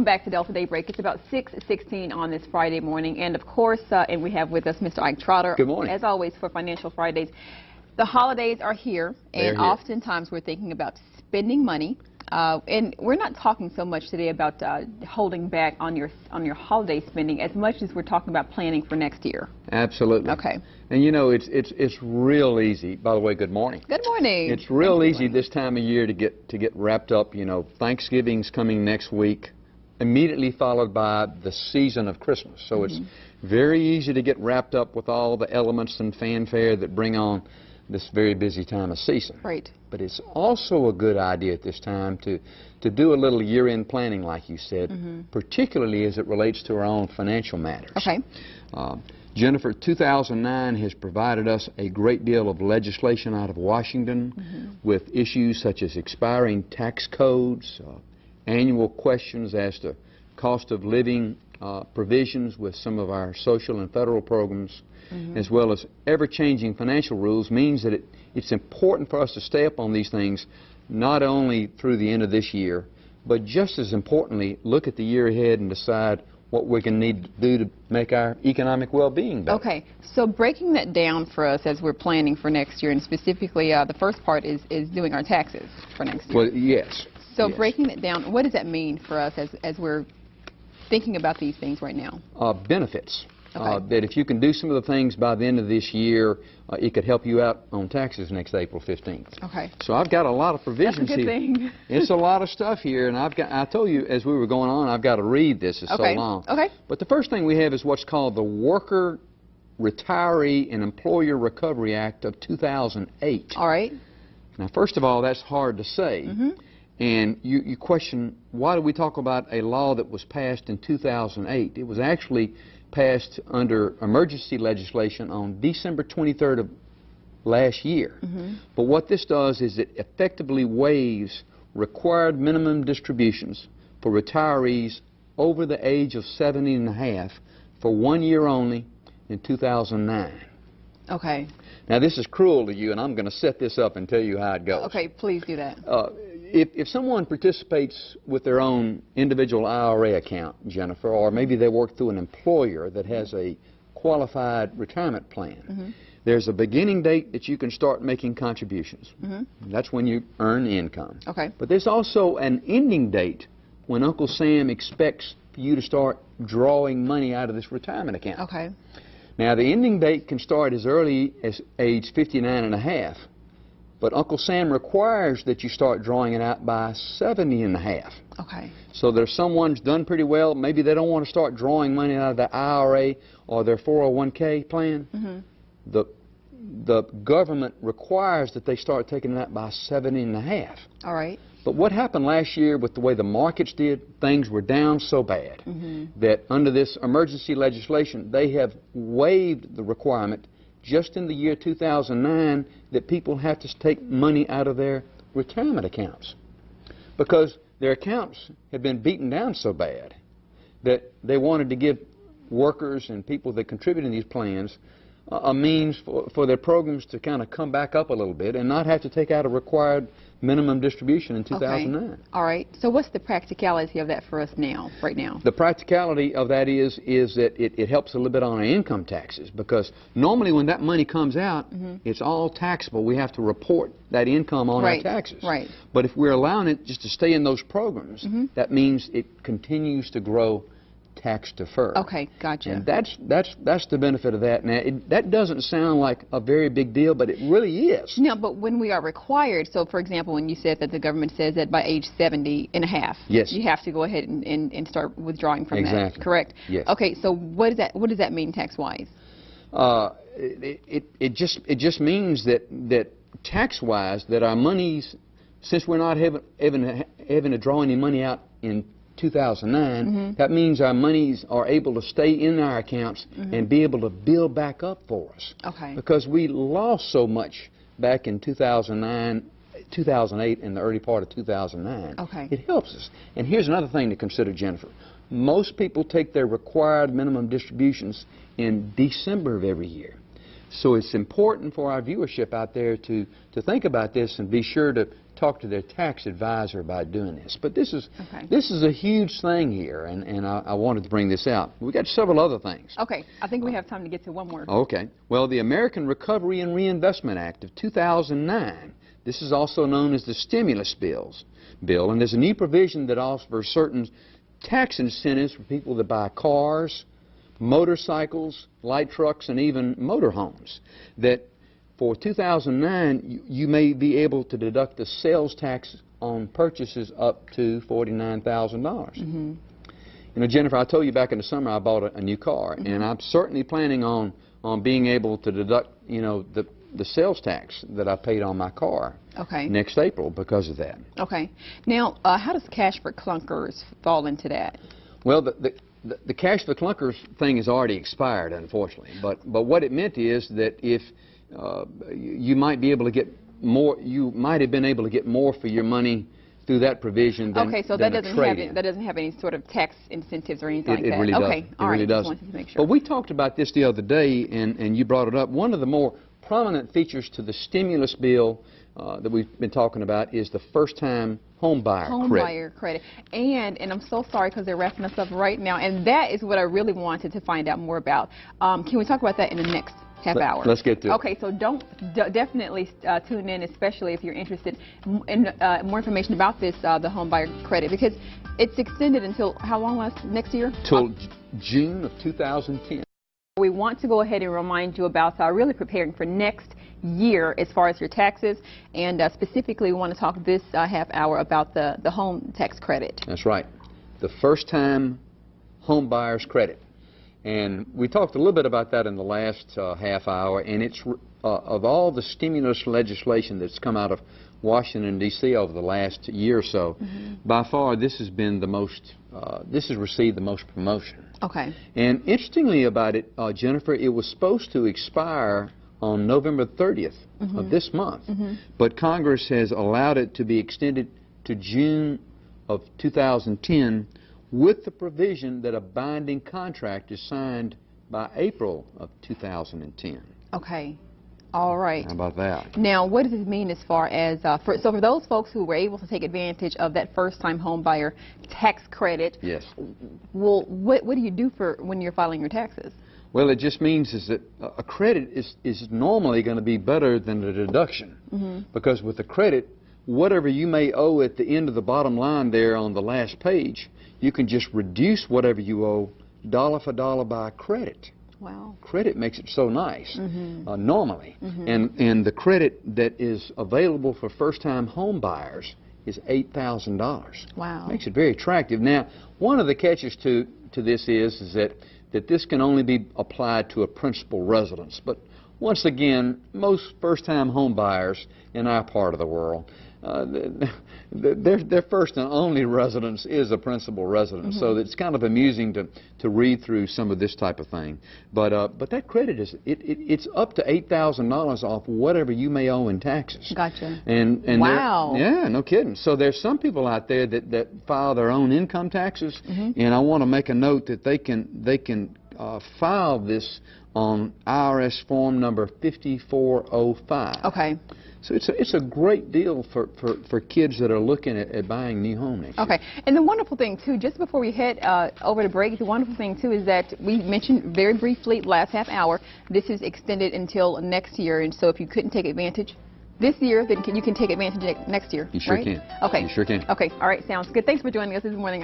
Welcome back to Delta Daybreak. It's about 6:16 on this Friday morning, and of course, and we have with us Mr. Ike Trotter. Good morning. As always for Financial Fridays. The holidays are here, and oftentimes we're thinking about spending money. And we're not talking so much today about holding back on your holiday spending as much as we're talking about planning for next year. Absolutely. Okay. And you know, it's real easy. By the way, good morning. Good morning. It's real easy this time of year to get wrapped up. You know, Thanksgiving's coming next week, immediately followed by the season of Christmas. So it's very easy to get wrapped up with all the elements and fanfare that bring on this very busy time of season. Right. But it's also a good idea at this time to do a little year-end planning, like you said, particularly as it relates to our own financial matters. Okay. Jennifer, 2009 has provided us a great deal of legislation out of Washington with issues such as expiring tax codes, annual questions as to cost of living provisions with some of our social and federal programs, as well as ever-changing financial rules, means that it's important for us to stay up on these things, not only through the end of this year, but just as importantly, look at the year ahead and decide what we're going to need to do to make our economic well-being better. Okay, so breaking that down for us as we're planning for next year, and specifically the first part is doing our taxes for next year. Well, yes. So breaking it down, what does that mean for us as we're thinking about these things right now? Benefits. Okay. That if you can do some of the things by the end of this year, it could help you out on taxes next April 15th. Okay. So I've got a lot of provisions That's a good here. thing. It's a lot of stuff here, and I told you as we were going on, I've got to read this. It's so long. Okay. But the first thing we have is what's called the Worker, Retiree, and Employer Recovery Act of 2008. All right. Now, first of all, that's hard to say. And you question, why do we talk about a law that was passed in 2008? It was actually passed under emergency legislation on December 23rd of last year. But what this does is it effectively waives required minimum distributions for retirees over the age of 70 and a half for 1 year only in 2009. Okay. Now, this is cruel to you, and I'm going to set this up and tell you how it goes. Okay, please do that. If someone participates with their own individual IRA account, Jennifer, or maybe they work through an employer that has a qualified retirement plan, there's a beginning date that you can start making contributions. That's when you earn income. Okay. But there's also an ending date when Uncle Sam expects you to start drawing money out of this retirement account. Okay. Now, the ending date can start as early as age 59 and a half. But Uncle Sam requires that you start drawing it out by 70 and a half. Okay. So there's someone's done pretty well. Maybe they don't want to start drawing money out of their IRA or their 401k plan. The government requires that they start taking it out by 70 and a half. All right. But what happened last year with the way the markets did, things were down so bad that under this emergency legislation, they have waived the requirement just in the year 2009 that people have to take money out of their retirement accounts because their accounts have been beaten down so bad that they wanted to give workers and people that contribute in these plans a means for their programs to kind of come back up a little bit and not have to take out a required minimum distribution in 2009. Okay. All right. So what's the practicality of that for us now, right now? The practicality of that is that it helps a little bit on our income taxes because normally when that money comes out, it's all taxable. We have to report that income on our taxes. Right. But if we're allowing it just to stay in those programs, that means it continues to grow tax deferred. Okay, gotcha. And that's the benefit of that. Now, that doesn't sound like a very big deal, but it really is. No, but when we are required, so for example, when you said that the government says that by age 70 and a half, yes, you have to go ahead and start withdrawing from exactly. that, correct? Yes. Okay, so what does that mean tax-wise? It just means that tax-wise, that our monies, since we're not having to draw any money out in 2009, that means our monies are able to stay in our accounts and be able to build back up for us. Okay. Because we lost so much back in 2009, 2008, and the early part of 2009. Okay. It helps us. And here's another thing to consider, Jennifer. Most people take their required minimum distributions in December of every year. So it's important for our viewership out there to think about this and be sure to talk to their tax advisor about doing this. But this is a huge thing here, and I wanted to bring this out. We got several other things. Okay, I think we have time to get to one more. Okay. Well, the American Recovery and Reinvestment Act of 2009, this is also known as the stimulus bill, and there's a new provision that offers certain tax incentives for people that buy cars, motorcycles, light trucks, and even motorhomes. That for 2009, you may be able to deduct the sales tax on purchases up to $49,000. You know, Jennifer, I told you back in the summer I bought a new car, and I'm certainly planning on being able to deduct, you know, the sales tax that I paid on my car next April because of that. Okay. Now, how does cash for clunkers fall into that? Well, the cash for clunkers thing has already expired, unfortunately. But what it meant is that if you might be able to get more, you might have been able to get more for your money through that provision than so that doesn't have any sort of tax incentives or anything like that. It really does. Okay, all right. Really does. Just wanted to make sure. But we talked about this the other day, and you brought it up. One of the more prominent features to the stimulus bill that we've been talking about is the first-time home buyer credit. And I'm so sorry because they're wrapping us up right now, and that is what I really wanted to find out more about. Can we talk about that in the next half hour? Let's get to it. Okay, so definitely tune in, especially if you're interested in more information about this, the home buyer credit, because it's extended until how long next year? Till June of 2010. We want to go ahead and remind you about really preparing for next year as far as your taxes, and specifically we want to talk this half hour about the home tax credit. That's right, the first-time home buyer's credit. And we talked a little bit about that in the last half hour, and it's of all the stimulus legislation that's come out of Washington, D.C. over the last year or so, by far this has been the most, this has received the most promotion. Okay. And interestingly about it, Jennifer, it was supposed to expire on November 30th of this month, but Congress has allowed it to be extended to June of 2010 with the provision that a binding contract is signed by April of 2010. Okay. All right. How about that? Now, what does it mean as far as, for those folks who were able to take advantage of that first-time home buyer tax credit, yes. Well, what do you do when you're filing your taxes? Well, it just means is that a credit is normally going to be better than a deduction, because with a credit, whatever you may owe at the end of the bottom line there on the last page, you can just reduce whatever you owe dollar for dollar by credit. Wow. Credit makes it so nice, normally. And the credit that is available for first-time home buyers is $8,000. Wow. Makes it very attractive. Now, one of the catches to this is that this can only be applied to a principal residence. But once again, most first-time home buyers in our part of the world, their first and only residence is a principal residence. So it's kind of amusing to read through some of this type of thing. But that credit it's up to $8,000 off whatever you may owe in taxes. Gotcha. And wow. Yeah, no kidding. So there's some people out there that file their own income taxes, and I want to make a note that they can file this on IRS form number 5405. Okay. So it's a great deal for kids that are looking at buying new homes next year. Okay. And the wonderful thing, too, just before we head over to break, the wonderful thing, too, is that we mentioned very briefly last half hour, this is extended until next year. And so if you couldn't take advantage this year, then you can take advantage next year, You sure right? can. Okay. You sure can. Okay. All right. Sounds good. Thanks for joining us this morning.